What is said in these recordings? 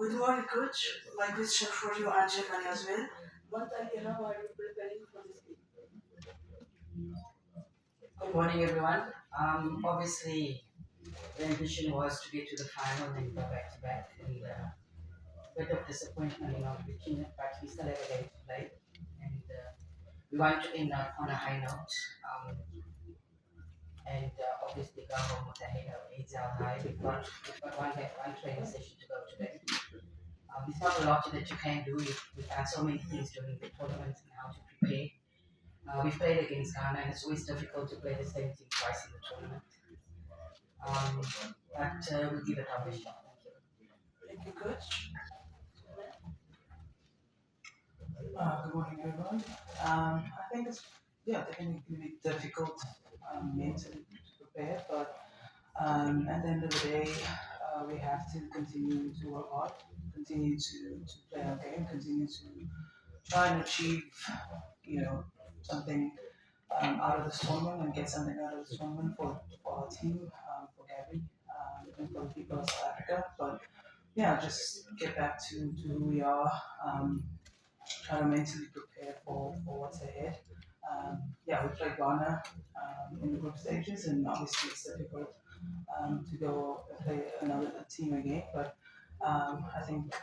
Good morning, coach. My question for you and Jermaine as well. What idea are you preparing for this game? Good morning, everyone. Obviously, the ambition was to get to the final and go back to back. And a bit of disappointment in not reaching it, but we still have a game to play. And we want to end up on a high note. And obviously go home with a head of AIDS out high. We've got one training session to go today. There's not a lot that you can do. We've done so many things during the tournament and how to prepare. We've played against Ghana, and it's always difficult to play the same team twice in the tournament. Um, but we'll give it our best shot. Thank you, coach. Good morning, everyone. I think it's definitely going to be difficult mentally to prepare, but at the end of the day, we have to continue to work hard, continue to play our game, continue to try and achieve, something out of this tournament and get something out of this tournament for our team, for Gabby, and for the people of South Africa. But yeah, just get back to who we are. Try to mentally prepare for what's ahead. We played Ghana in the group stages, and obviously it's difficult to go play another team again. But I think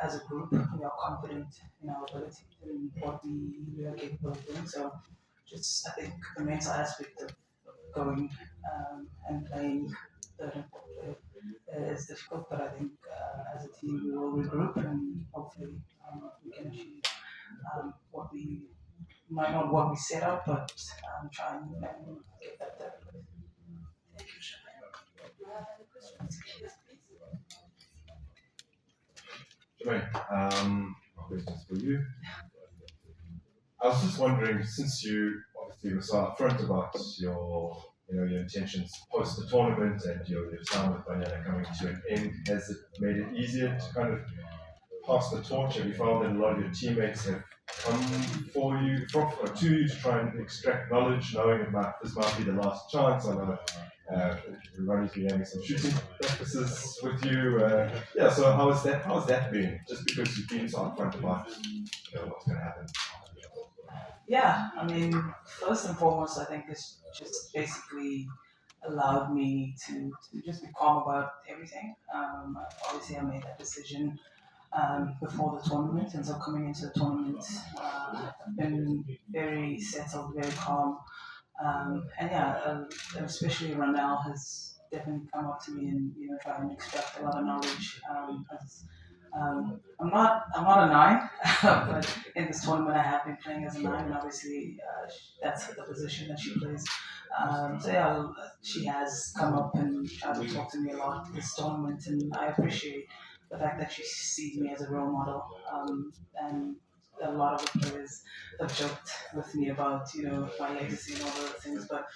as a group, we are confident in our ability and what we are capable of doing. So, just I think the mental aspect of going and playing third and fourth is difficult, but I think as a team we will regroup and hopefully we can achieve what we might not what we set up, but try and get that third place. Thank you, Jermaine. Do you have any questions? Yes, please. Jermaine, my question's for you. I was just wondering, since you obviously were so upfront about your intentions post the tournament and your time with Banyana coming to an end, has it made it easier to kind of pass the torch? Have you found that a lot of your teammates have come to you to try and extract knowledge, knowing this might be the last chance? I know Ronnie's been having some shooting practices with you. So how's that been? Just because you've been so upfront about what's going to happen. Yeah, I mean, first and foremost, I think it's just basically allowed me to just be calm about everything. Obviously, I made that decision before the tournament, and so coming into the tournament, I've been very settled, very calm, especially Ronell has definitely come up to me and try and extract a lot of knowledge. I'm not a nine, but in this tournament I have been playing as a nine, and obviously that's the position that she plays. She has come up and tried to talk to me a lot this tournament, and I appreciate the fact that she sees me as a role model. And a lot of the players have joked with me about my legacy and all those things, but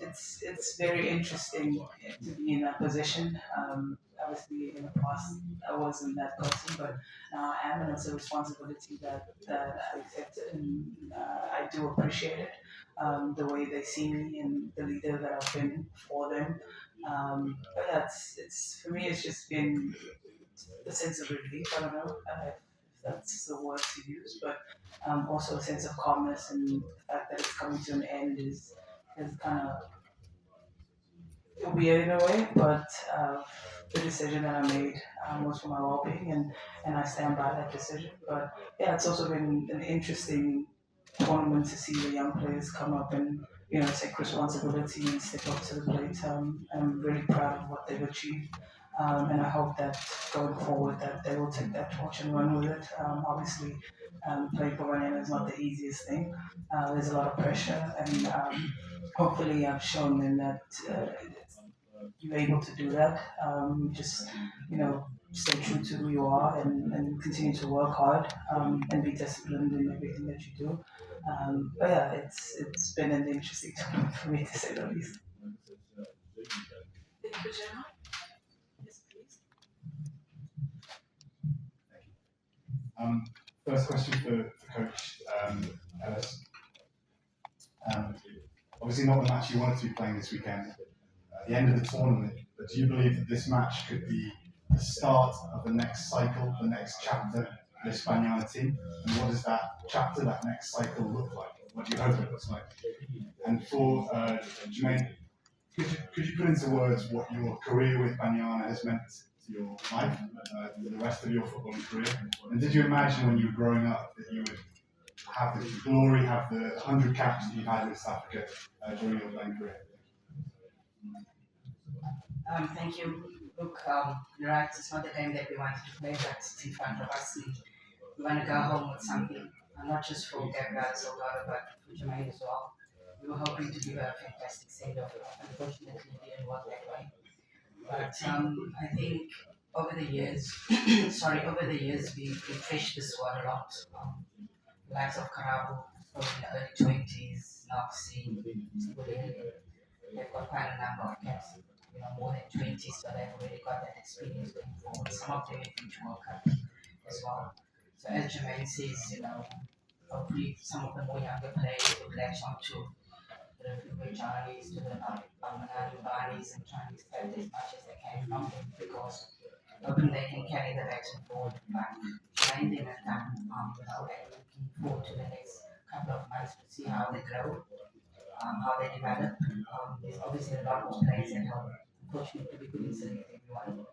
it's very interesting to be in that position. Obviously, in the past, I wasn't that person, but now I am, and it's a responsibility that I accepted, and I do appreciate it. The way they see me and the leader that I've been for them. It's for me. It's just been a sense of relief. I don't know if that's the word to use, but also a sense of calmness, and the fact that it's coming to an end is kind of weird in a way, but the decision that I made was for my well-being, and I stand by that decision. But yeah, it's also been an interesting tournament to see the young players come up and take responsibility and step up to the plate. I'm really proud of what they've achieved, and I hope that going forward that they will take that torch and run with it. Obviously, playing for Banyana is not the easiest thing. There's a lot of pressure, and hopefully I've shown them that you're able to do that. Just stay true to who you are and continue to work hard and be disciplined in everything that you do. But yeah, it's been an interesting time for me to say the least. Thank you, Jermaine. Yes, please. First question for Coach Ellis. Obviously not the match you wanted to be playing this weekend at the end of the tournament, but do you believe that this match could be the start of the next cycle, the next chapter of this Banyana team? And what does that chapter, that next cycle look like? What do you hope it looks like? And for Jermaine, could you put into words what your career with Banyana has meant to your life, to the rest of your footballing career? And did you imagine when you were growing up that you would have the glory, have the 100 caps that you had with South Africa during your playing career? Thank you. Look, you're right, it's not the game that we wanted to play, but it's in front of us. And we want to go home with something, not just for Gabriel Salgado, but for Jermaine as well. We were hoping to give a fantastic send-off. Unfortunately, it didn't work that way. But I think over the years, we refreshed the squad a lot. The likes of Karabu, so in the early 20s, Noxie, they've got quite a number of caps, more than 20, so they've already got that experience going forward. Some of them in future World Cup as well. So as Jermaine says, hopefully some of the more younger players will latch on to the Johnnies, to the Manani Barneys, and try and extract as much as they can from them, because hoping they can carry the baton forward, but train them at that, and looking forward to the next couple of months to see how they grow, how they develop. There's obviously a lot more players at home. Unfortunately, we couldn't select everyone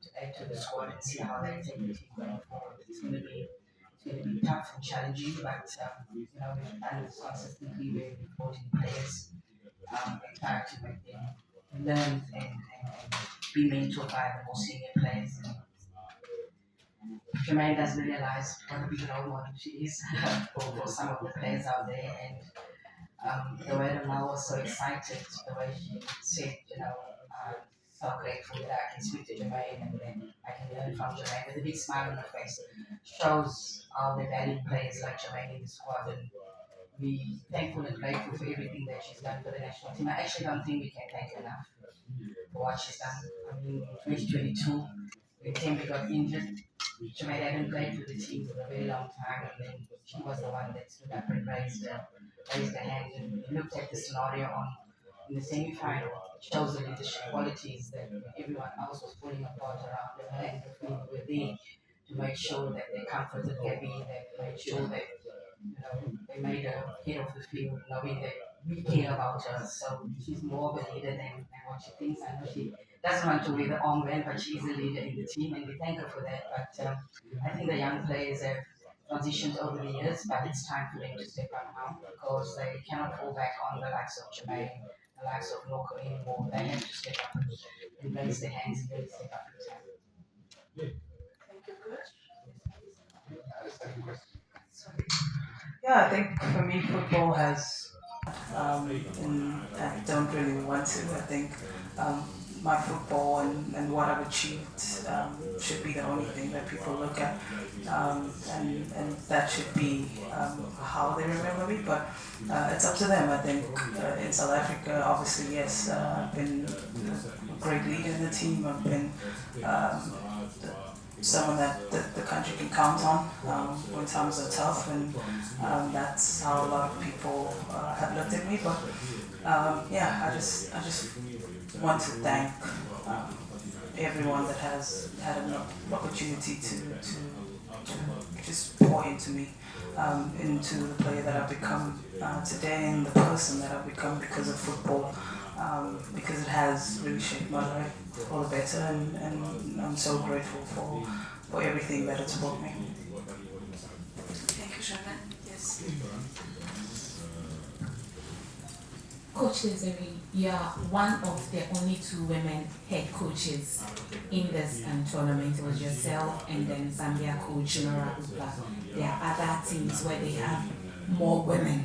to add to the squad and see how they take the team going forward. It's going to be tough and challenging, but we've done this consistently. We've brought in players and tried to make them learn and be mentored by the more senior players. Jermaine doesn't realize what a big role model she is for some of the players out there, and the way that Mel was so excited, the way she said, so grateful that I can speak to Jermaine and then I can learn from Jermaine with a big smile on her face, shows how they value players like Jermaine in the squad, and we thankful and grateful for everything that she's done for the national team. I actually don't think we can thank her enough for what she's done. I mean, in 2022, when Tempe got injured, Jermaine hadn't played for the team for a very long time, and then she was the one that stood up and raised her hand and looked at the scenario in the semi-final. It shows the leadership qualities that everyone else was falling apart around her, and the field were there to make sure that they comforted Gabby, they made sure that they made her head of the field, knowing that we care about her. So she's more of a leader than what she thinks. I know she doesn't want to wear the armband, but she's a leader in the team, and we thank her for that. But I think the young players have transitioned over the years, but it's time for them to step up now, because they cannot fall back on the likes of Jermaine, the likes of Loco anymore. They have to step up and raise their hands and really step up in time. Thank you, Coach. Second question. Yeah, I think for me, football has, and I don't really want to. I think my football and what I've achieved should be the only thing that people look at, and that should be how they remember me. But it's up to them. I think in South Africa, obviously, yes, I've been a great leader in the team. I've been someone that the country can count on when times are tough, and that's how a lot of people have looked at me. But yeah, I just want to thank everyone that has had an opportunity to just pour into me, into the player that I've become today, and the person that I've become because of football. Because it has really shaped my life for the better, and I'm so grateful for everything that it's brought me. Thank you, Jermaine. Yes. Coach Desiree, you are one of the only 2 women head coaches in this tournament. It was yourself and then Zambia coach Nora Upla. There are other teams where they have more women.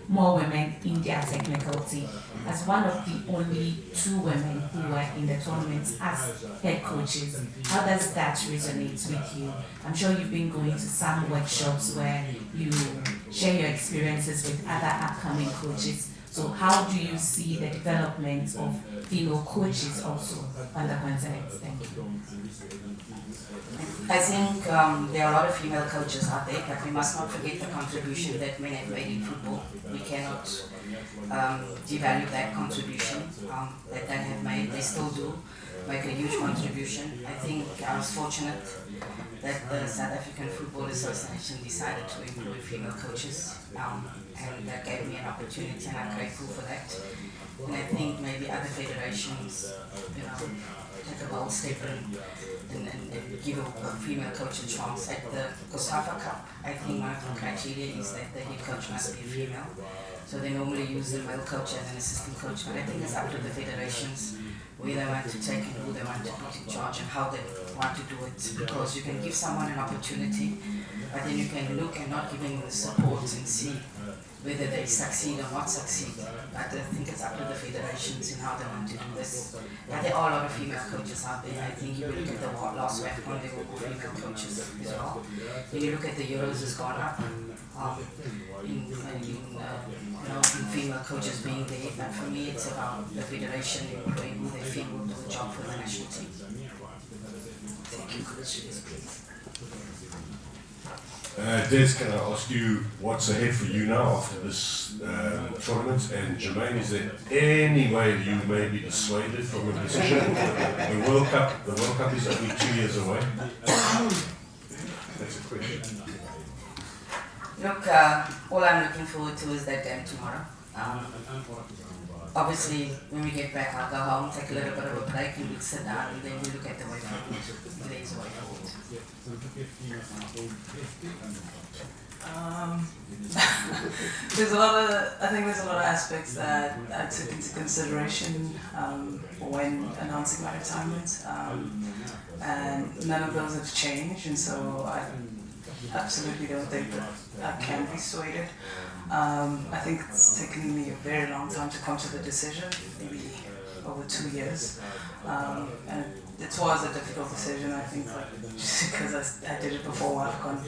More women in their technical team. As one of the only 2 women who were in the tournament as head coaches, how does that resonate with you? I'm sure you've been going to some workshops where you share your experiences with other upcoming coaches. So how do you see the development of female coaches also on the continent? Thank you. I think there are a lot of female coaches out there, but we must not forget the contribution that men have made in football. We cannot devalue that contribution that they have made. They still do make a huge contribution. I think I was fortunate that the South African Football Association decided to employ female coaches, and that gave me an opportunity, and I'm grateful for that. And I think maybe other federations, take a bold step and give a female coach a chance at the COSAFA Cup. I think one of the criteria is that the head coach must be a female. So they normally use the male coach as an assistant coach, but I think it's up to the federations where they want to take and who they want to put in charge and how they want to do it. Because you can give someone an opportunity, but then you can look and not giving them the support and see whether they succeed or not succeed. But I think it's up to the federations in how they want to do this. But there are a lot of female coaches out there. I think you look at the last Wafcon, there were more female coaches as well. When you look at the Euros, it's gone up in female coaches being there. But for me, it's about the federation employing who they feel will do the job for the national team. Thank you, Coach. Yes, please. Des, can I ask you what's ahead for you now after this tournament? And Jermaine, is there any way you may be dissuaded from a decision? The World Cup is only 2 years away. That's a question. Look, all I'm looking forward to is that game tomorrow. Obviously, when we get back, I'll go home, take a little bit of a break, and we'll sit down, and then we look at the way forward. There's a way forward. I think there's a lot of aspects that I took into consideration when announcing my retirement, and none of those have changed, and so I absolutely don't think that I can be swayed. I think it's taken me a very long time to come to the decision, maybe over 2 years, and it was a difficult decision. I think just because I did it before Wafcon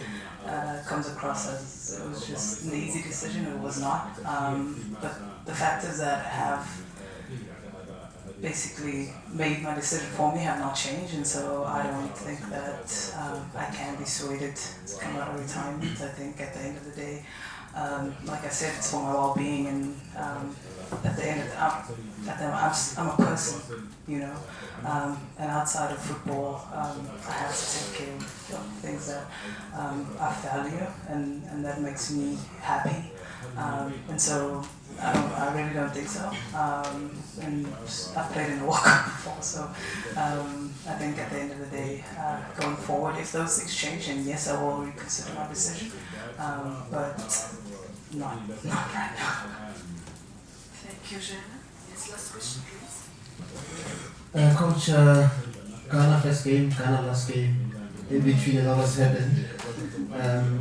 comes across as it was just an easy decision. It was not, but the factors that have basically made my decision for me have not changed, and so I don't think that I can be swayed to come out of retirement. I think at the end of the day, like I said, it's for my well-being, and at the end of I'm a person, and outside of football, I have to take care of things that I value, and that makes me happy, and so I really don't think so. And I've played in the World Cup before, so I think at the end of the day, going forward, if those things change, then yes, I will reconsider my decision, but not right now. Thank you, Jermaine. Yes, last question, please. Coach, Ghana first game, Ghana last game, in between a lot has happened.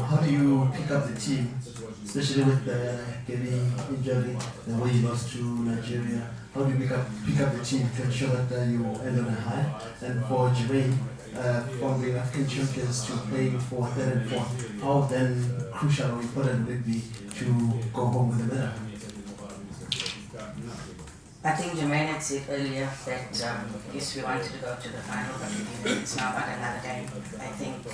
How do you pick up the team, especially with the getting injury, the way you lost to Nigeria? How do you pick up the team to ensure that you end on a high? And for Jermaine, from the African champions to playing for third and fourth, how then crucial or important would it be to go home with a medal? I think Jermaine had said earlier that yes, we wanted to go to the final, but it's now about another game. I think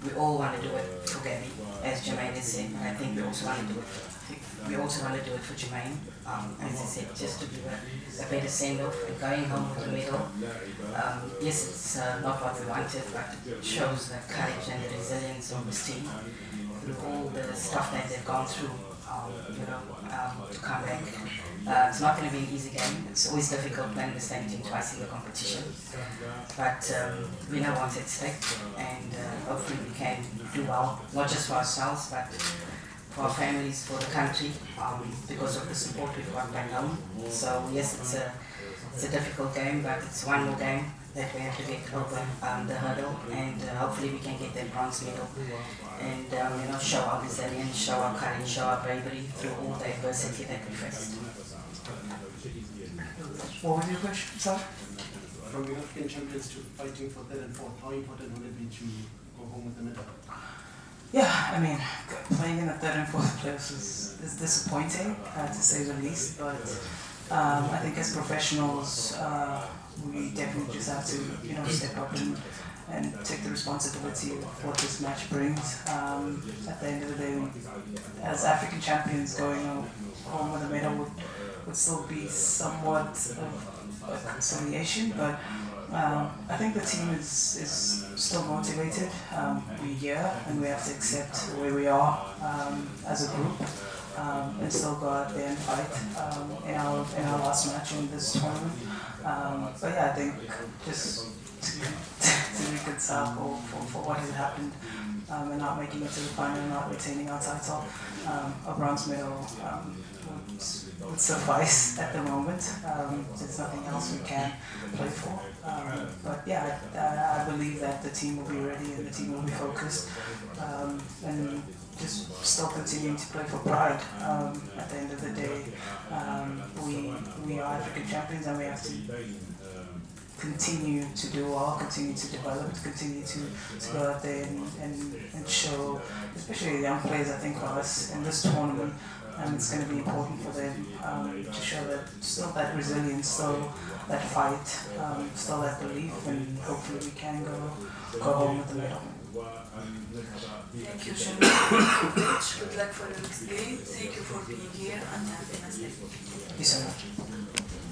we all want to do it for Gabby, as Jermaine has said, but I think we also want to do it for Jermaine, as I said, just to give a better send-off and going home with the medal. Yes, it's not what we wanted, but it shows the courage and the resilience of this team through all the stuff that they've gone through, to come back. It's not going to be an easy game. It's always difficult playing the same team twice in the competition. But we know what's at stake, and hopefully we can do well, not just for ourselves, but for our families, for the country, because of the support we've got back home. So yes, it's a difficult game, but it's one more game that we have to get over the hurdle, and hopefully we can get that bronze medal, and show our resilience, show our courage, show our bravery through all the adversity that we faced. What was your question, sir? From the African champions to fighting for third and fourth, how important would it be to go home with the medal? Yeah, I mean, playing in the third and fourth place is disappointing, to say the least, but I think as professionals, we definitely just have to, step up and and take the responsibility of what this match brings. At the end of the day, as African champions, going home with a medal would still be somewhat of a conciliation, but I think the team is still motivated. We're here and we have to accept where we are as a group and still go out there and fight in our last match in this tournament. But yeah, I think just to reconcile for what had happened and not making it to the final, not retaining our title, a bronze medal would suffice at the moment. There's nothing else we can play for. But yeah, I believe that the team will be ready and the team will be focused and just still continuing to play for pride. At the end of the day, we are African champions and we have to continue to do well, continue to develop, continue to go out there and show, especially the young players, I think for us in this tournament, it's going to be important for them to show that still that resilience, still that fight, still that belief, and hopefully we can go home with the medal. Thank you, Jermaine. Good luck for the next game. Thank you for being here and have a nice day. Thank you so much.